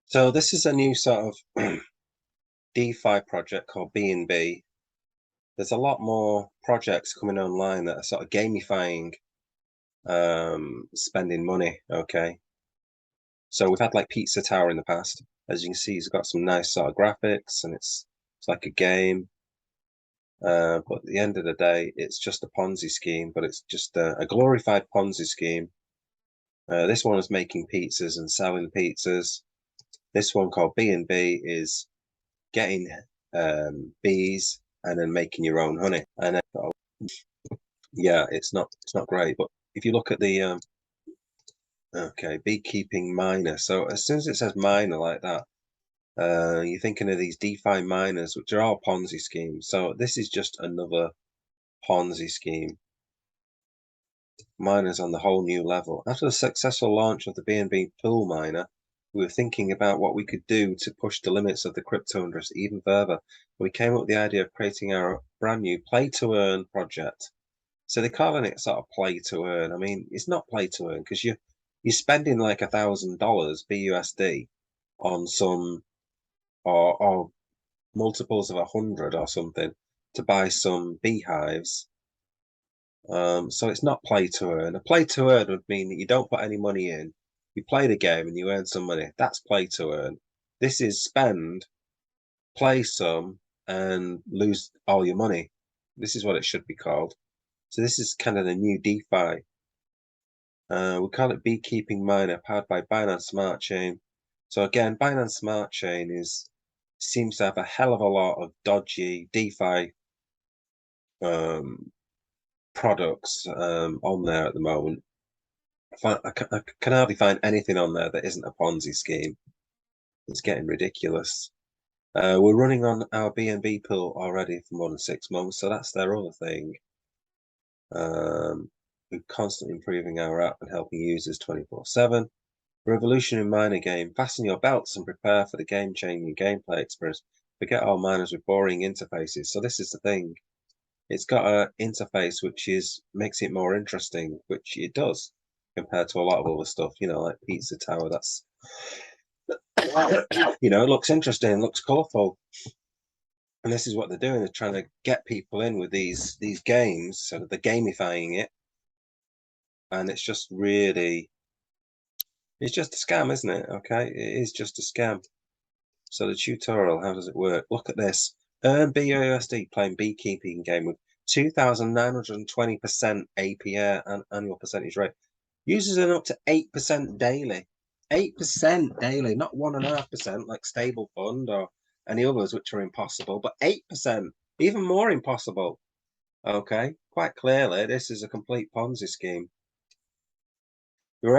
So this is a new sort of DeFi project called BNB. There's a lot more projects coming online that are sort of gamifying spending money. Okay. So we've had like Pizza Tower in the past. As you can see, it's got some nice sort of graphics and it's like a game. But at the end of the day, it's just a Ponzi scheme, but it's just a glorified Ponzi scheme. This one is making pizzas and selling pizzas. This one called BNB is getting bees and then making your own honey. And then, yeah, it's not great. But if you look at the okay, beekeeping miner. So as soon as it says miner like that, you're thinking of these DeFi miners, which are all Ponzi schemes. So this is just another Ponzi scheme. Miners on the whole new level. After the successful launch of the BNB pool miner, we were thinking about what we could do to push the limits of the crypto industry even further. We came up with the idea of creating our brand new play-to-earn project. So they're calling it sort of play-to-earn. I mean, it's not play-to-earn because you're spending like $1,000 BUSD on some or multiples of 100 or something to buy some beehives. So it's not play to earn. A play to earn would mean that you don't put any money in, you play the game and you earn some money. That's play to earn. This is spend, play some, and lose all your money. This is what it should be called. So this is kind of the new DeFi. We call it beekeeping miner, powered by Binance Smart Chain. So again, Binance Smart Chain seems to have a hell of a lot of dodgy DeFi products on there at the moment. I can hardly find anything on there that isn't a Ponzi scheme. It's getting ridiculous. We're running on our BNB pool already for more than 6 months, so that's their other thing. We're constantly improving our app and helping users 24/7. Revolutionary miner game. Fasten your belts and prepare for the game-changing gameplay experience. Forget all miners with boring interfaces. So this is the thing. It's got an interface which makes it more interesting, which it does compared to a lot of other stuff, like Pizza Tower. That's it looks interesting, looks colourful. And this is what they're doing. They're trying to get people in with these games, so they're gamifying it. And it's just really, it's just a scam, isn't it? Okay, it is just a scam. So the tutorial, how does it work? Look at this. Earn BUSD playing beekeeping game with 2,920% APY and annual percentage rate. Users earn up to 8% daily. 8% daily, not 1.5% like Stable Fund or any others which are impossible, but 8%, even more impossible. Okay, quite clearly, this is a complete Ponzi scheme. Your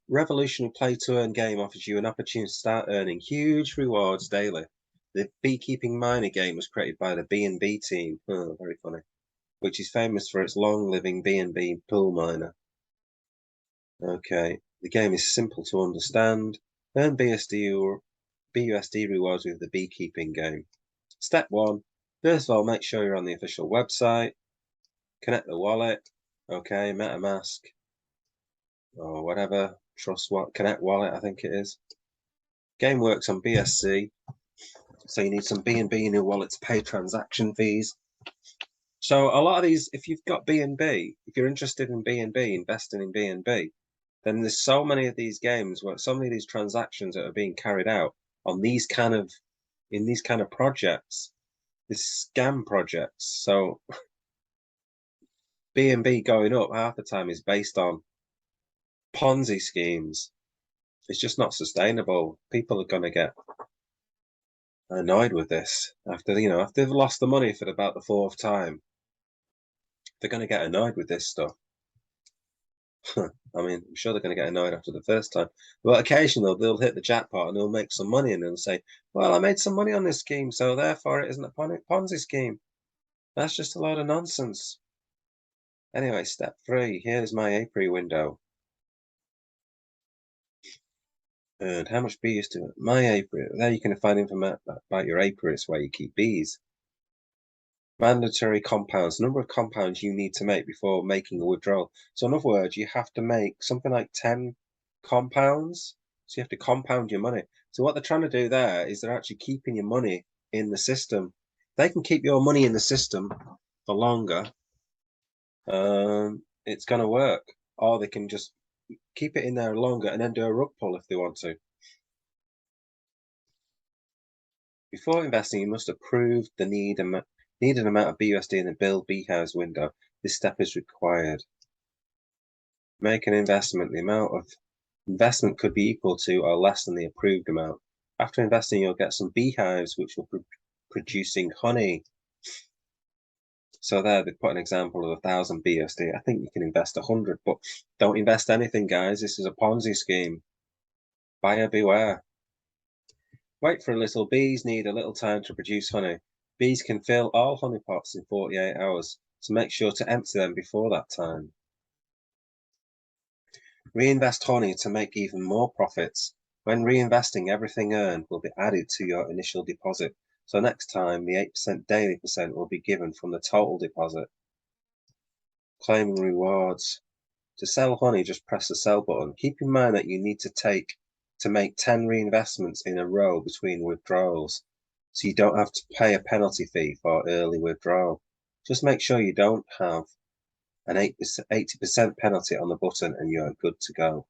revolutionary play-to-earn game offers you an opportunity to start earning huge rewards daily. The beekeeping miner game was created by the BNB team, very funny, which is famous for its long-living BNB pool miner. Okay, the game is simple to understand. Earn BUSD rewards with the beekeeping game. Step 1, first of all, make sure you're on the official website. Connect the wallet. Okay, MetaMask. Or whatever, Connect Wallet, I think it is. Game works on BSC, so you need some BNB in your wallet to pay transaction fees. So a lot of these, if you've got BNB, if you're interested in BNB, investing in BNB, then there's so many of these games where so many of these transactions that are being carried out on in these kind of projects, these scam projects. So BNB going up half the time is based on Ponzi schemes. It's just not sustainable. People are going to get annoyed with this after they've lost the money for about the 4th time. They're going to get annoyed with this stuff. I mean, I'm sure they're going to get annoyed after the first time, but occasionally they'll hit the jackpot and they'll make some money and they'll say, well, I made some money on this scheme, so therefore it isn't a Ponzi scheme. That's just a load of nonsense. Anyway, step 3, here's my APY window. And how much bees do my APY? There you can find information about your APY. It's where you keep bees. Mandatory compounds, number of compounds you need to make before making a withdrawal. So in other words, you have to make something like 10 compounds So you have to compound your money. So what they're trying to do there is they're actually keeping your money in the system. They can keep your money in the system for longer. It's going to work. Or they can just keep it in there longer and then do a rug pull if they want to. Before investing, you must approve the needed amount of BUSD in the Build Beehives window. This step is required. Make an investment. The amount of investment could be equal to or less than the approved amount. After investing, you'll get some beehives which will be producing honey. So there, they put an example of 1,000 BUSD. I think you can invest 100, but don't invest anything, guys. This is a Ponzi scheme. Buyer beware. Wait for a little. Bees need a little time to produce honey. Bees can fill all honey pots in 48 hours, so make sure to empty them before that time. Reinvest honey to make even more profits. When reinvesting, everything earned will be added to your initial deposit. So next time, the 8% daily percent will be given from the total deposit. Claiming rewards. To sell honey, just press the sell button. Keep in mind that you need to make 10 reinvestments in a row between withdrawals, so you don't have to pay a penalty fee for early withdrawal. Just make sure you don't have an 80% penalty on the button and you're good to go.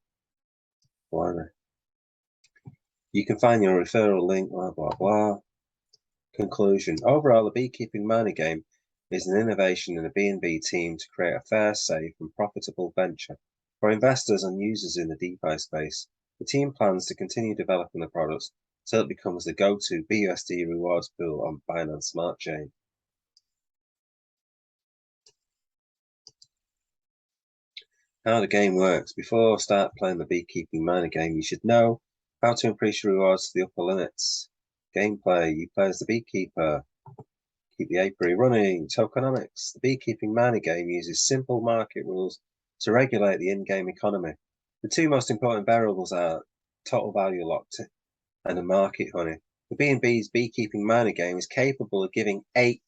Blimey. You can find your referral link, blah, blah, blah. Conclusion. Overall, the beekeeping money game is an innovation in the B&B team to create a fair, safe and profitable venture for investors and users in the DeFi space. The team plans to continue developing the products until it becomes the go-to BUSD rewards pool on Binance Smart Chain. How the game works. Before start playing the beekeeping miner game, you should know how to increase your rewards to the upper limits. Gameplay. You play as the beekeeper. Keep the APY running. Tokenomics. The beekeeping miner game uses simple market rules to regulate the in-game economy. The two most important variables are total value locked and the market honey. The B&B's beekeeping miner game is capable of giving 8%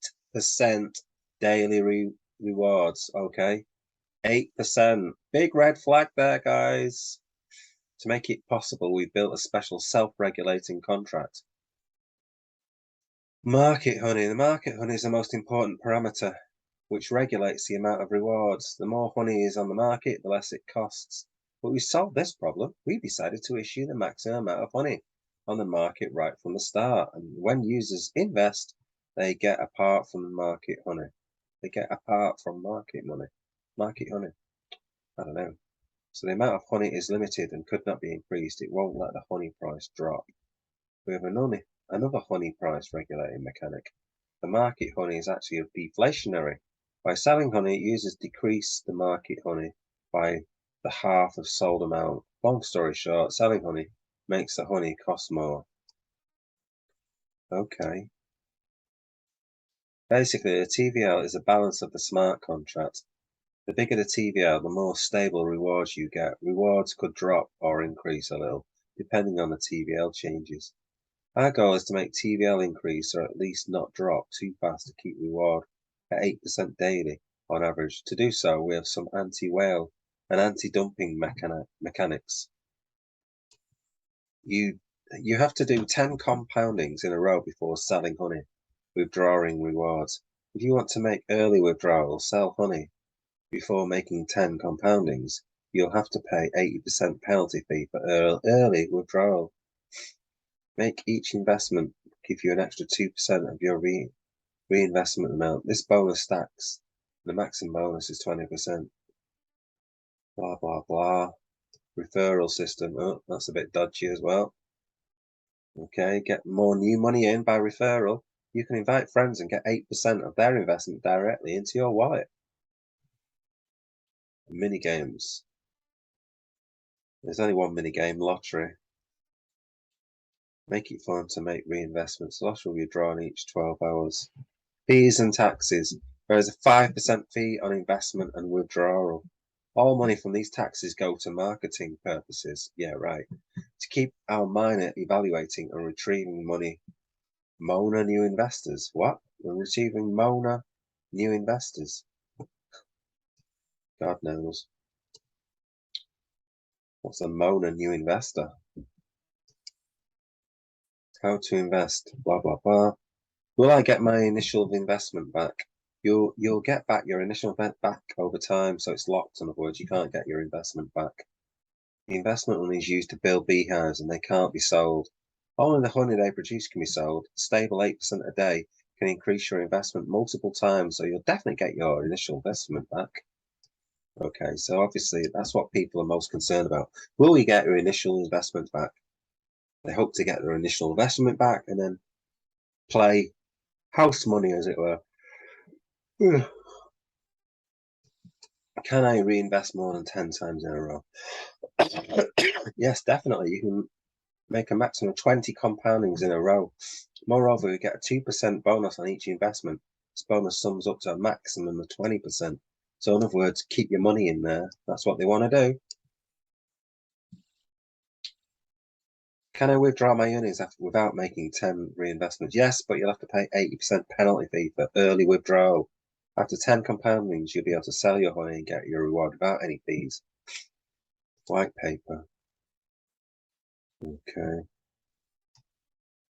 daily rewards. Okay, 8%. Big red flag there, guys. To make it possible, we've built a special self-regulating contract. Market honey. The market honey is the most important parameter, which regulates the amount of rewards. The more honey is on the market, the less it costs. But we solved this problem. We decided to issue the maximum amount of honey on the market right from the start. And when users invest, they get apart from the market honey. They get apart from market money. Market honey. I don't know. So the amount of honey is limited and could not be increased. It won't let the honey price drop. We have another honey price regulating mechanic. The market honey is actually deflationary. By selling honey, users decrease the market honey by the half of sold amount. Long story short, selling honey makes the honey cost more. Okay. Basically, a TVL is a balance of the smart contract. The bigger the TVL, the more stable rewards you get. Rewards could drop or increase a little, depending on the TVL changes. Our goal is to make TVL increase or at least not drop too fast to keep reward at 8% daily on average. To do so, we have some anti-whale and anti-dumping mechanics. You have to do 10 compoundings in a row before selling honey, withdrawing rewards. If you want to make early withdrawals, sell honey before making 10 compoundings, you'll have to pay 80% penalty fee for early withdrawal. Make each investment give you an extra 2% of your reinvestment amount. This bonus stacks. The maximum bonus is 20%. Blah, blah, blah. Referral system. Oh, that's a bit dodgy as well. Okay, get more new money in by referral. You can invite friends and get 8% of their investment directly into your wallet. Mini games. There's only one mini game, lottery. Make it fun to make reinvestments. The lottery will be drawn each 12 hours. Fees and taxes. There is a 5% fee on investment and withdrawal. All money from these taxes go to marketing purposes. Yeah, right. To keep our miner evaluating and retrieving money. Mona new investors. What? We're retrieving Mona new investors. God knows. What's a Mona new investor? How to invest, blah, blah, blah. Will I get my initial investment back? You'll get back your initial investment back over time, so it's locked. In other words, you can't get your investment back. The investment money is used to build beehives and they can't be sold. Only the honey they produce can be sold. Stable 8% a day can increase your investment multiple times, so you'll definitely get your initial investment back. Okay, so obviously that's what people are most concerned about. Will you get your initial investment back? They hope to get their initial investment back and then play house money, as it were. Can I reinvest more than 10 times in a row? Yes, definitely. You can make a maximum of 20 compoundings in a row. Moreover, you get a 2% bonus on each investment. This bonus sums up to a maximum of 20%. So in other words, keep your money in there. That's what they want to do. Can I withdraw my earnings without making 10 reinvestments? Yes, but you'll have to pay 80% penalty fee for early withdrawal. After 10 compoundings, you'll be able to sell your honey and get your reward without any fees. White paper. Okay.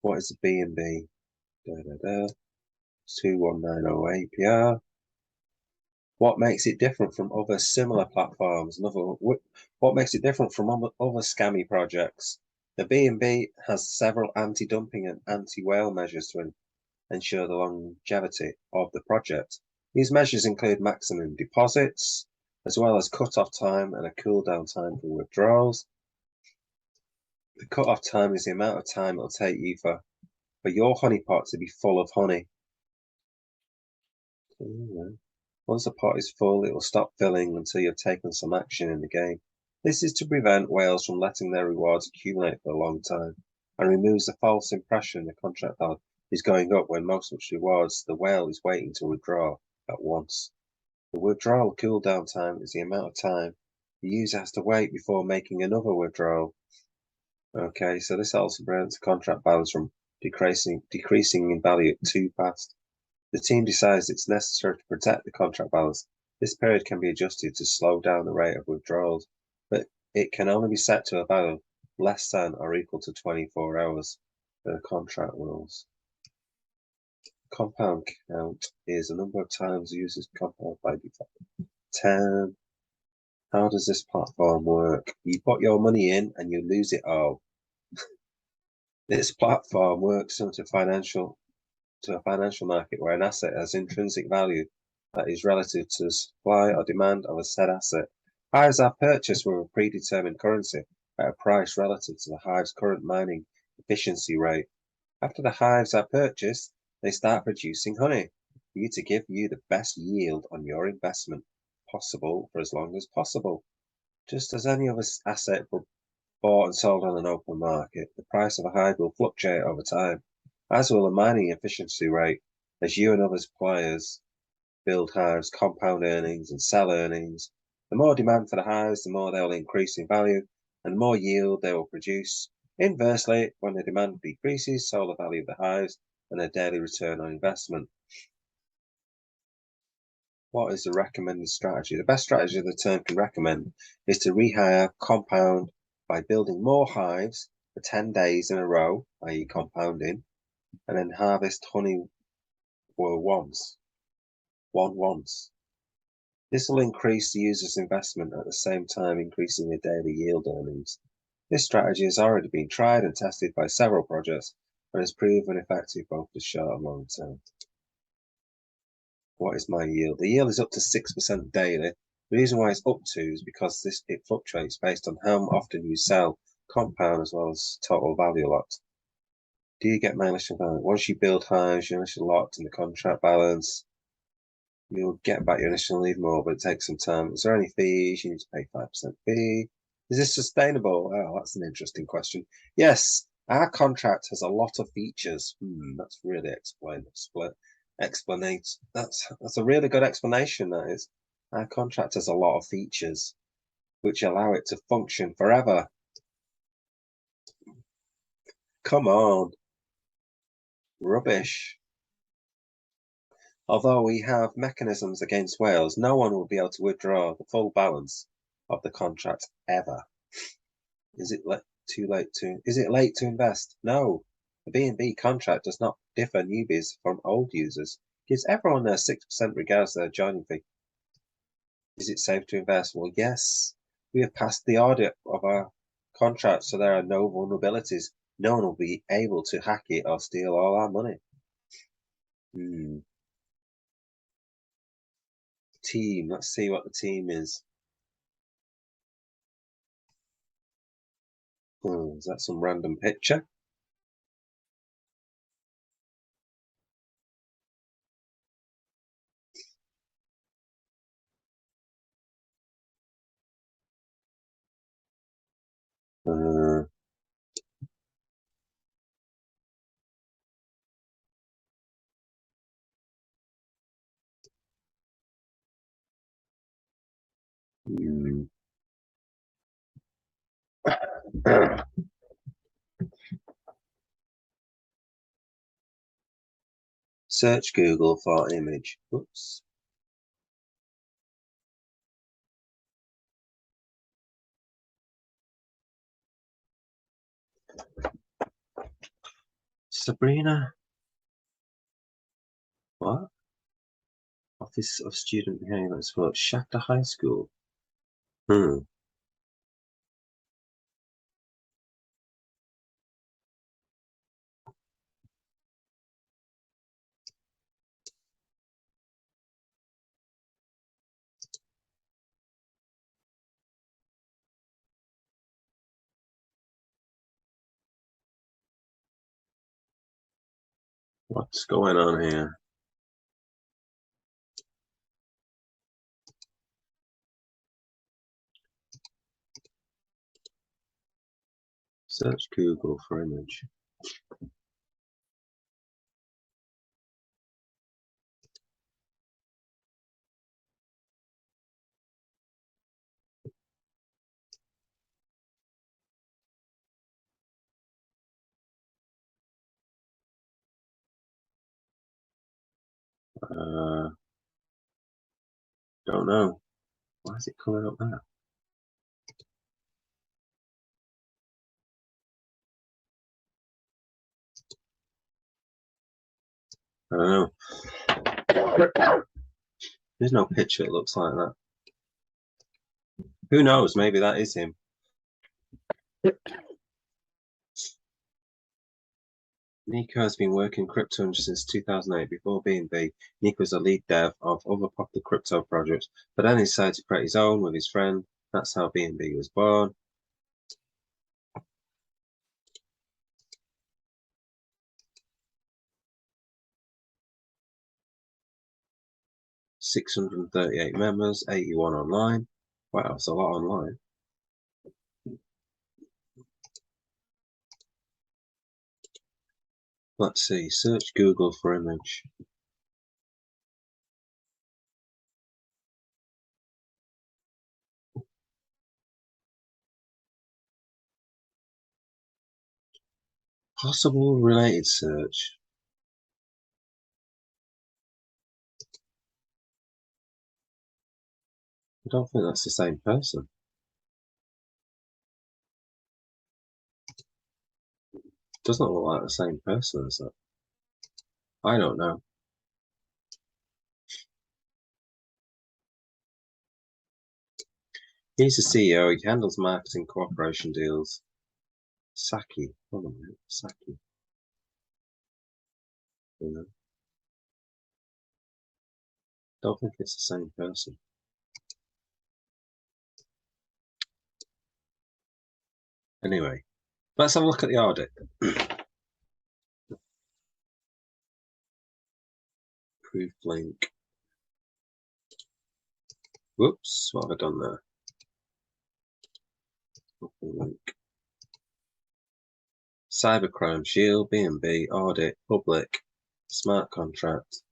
What is the B&B? 2190 APY. What makes it different from other similar platforms? What makes it different from other scammy projects? The B&B has several anti-dumping and anti-whale measures to ensure the longevity of the project. These measures include maximum deposits, as well as cut-off time and a cool-down time for withdrawals. The cut-off time is the amount of time it'll take you for your honey pot to be full of honey. Once the pot is full, it will stop filling until you've taken some action in the game. This is to prevent whales from letting their rewards accumulate for a long time, and removes the false impression the contract value is going up when most of its rewards the whale is waiting to withdraw at once. The withdrawal cooldown time is the amount of time the user has to wait before making another withdrawal. Okay, so this also prevents the contract balance from decreasing in value too fast. The team decides it's necessary to protect the contract balance. This period can be adjusted to slow down the rate of withdrawals, but it can only be set to a value less than or equal to 24 hours per contract rules. Compound count is the number of times users compound by default. 10. How does this platform work? You put your money in and you lose it all. This platform works to a financial market where an asset has intrinsic value that is relative to the supply or demand of a said asset. Hives are purchased with a predetermined currency at a price relative to the hive's current mining efficiency rate. After the hives are purchased, they start producing honey for you to give you the best yield on your investment possible for as long as possible. Just as any other asset bought and sold on an open market, the price of a hive will fluctuate over time, as will the mining efficiency rate, as you and other players build hives, compound earnings, and sell earnings. The more demand for the hives, the more they will increase in value, and the more yield they will produce. Inversely, when the demand decreases, so the value of the hives and their daily return on investment. What is the recommended strategy? The best strategy the term can recommend is to rehire compound by building more hives for 10 days in a row, i.e. compounding, and then harvest honey once. This will increase the user's investment at the same time increasing their daily yield earnings. This strategy has already been tried and tested by several projects and has proven effective both for short and long term. What is my yield? The yield is up to 6% daily. The reason why it's up to is because it fluctuates based on how often you sell compound as well as total value locked. Do you get my initial value? Once you build hives, your initial locked in the contract balance, you'll get back your initial leave more, but it takes some time. Is there any fees? You need to pay 5% fee. Is this sustainable? Oh, that's an interesting question. Yes, our contract has a lot of features. That's really explanate. That's a really good explanation, that is. Our contract has a lot of features which allow it to function forever. Come on. Rubbish. Although we have mechanisms against whales, no one will be able to withdraw the full balance of the contract ever. Is it late to invest? No. The B&B contract does not differ newbies from old users. Gives everyone their 6% regardless of their joining fee. Is it safe to invest? Well, yes. We have passed the audit of our contract, so there are no vulnerabilities. No one will be able to hack it or steal all our money. Team. Let's see what the team is. Is that some random picture? Uh, hmm. Search Google for image. Oops. Sabrina. What? Office of Student Behavior Support. Shakhtar High School. What's going on here? Search Google for image. Don't know. Why is it coming up there? I don't know. There's no picture that looks like that. Who knows? Maybe that is him. Nico has been working crypto since 2008. Before B&B, Nico was a lead dev of other popular crypto projects, but then he decided to create his own with his friend. That's how B&B was born. $638 members, 81 online. Wow, it's a lot online. Let's see, search Google for image. Possible related search. I don't think that's the same person. Doesn't look like the same person as that. I don't know. He's the CEO. He handles marketing cooperation deals. Saki. Hold on a minute. Saki. Don't think it's the same person. Anyway, let's have a look at the audit. Proof link. Whoops, what have I done there? Link. Cybercrime Shield, B&B, audit, public, smart contract.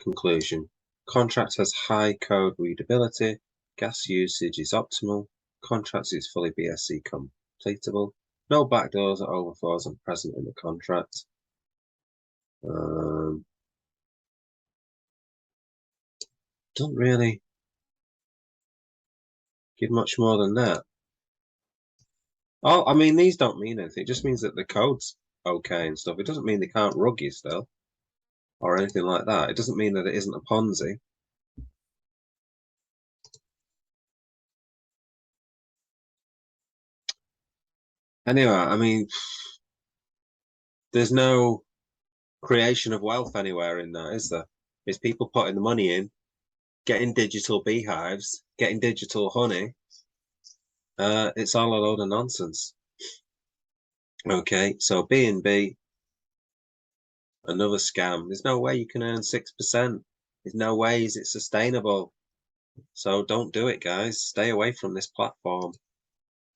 Conclusion. Contract has high code readability. Gas usage is optimal. Contract is fully BSC completable. No backdoors or overflows are present in the contract. Don't really give much more than that. Oh, I mean, these don't mean anything. It just means that the codes okay and stuff, it doesn't mean they can't rug you still or anything like that. It doesn't mean that it isn't a Ponzi. Anyway, I mean, there's no creation of wealth anywhere in that, is there? It's people putting the money in, getting digital beehives, getting digital honey. It's all a load of nonsense. Okay, so B&B, another scam. There's no way you can earn 6%. There's no ways it's sustainable. So don't do it, guys. Stay away from this platform.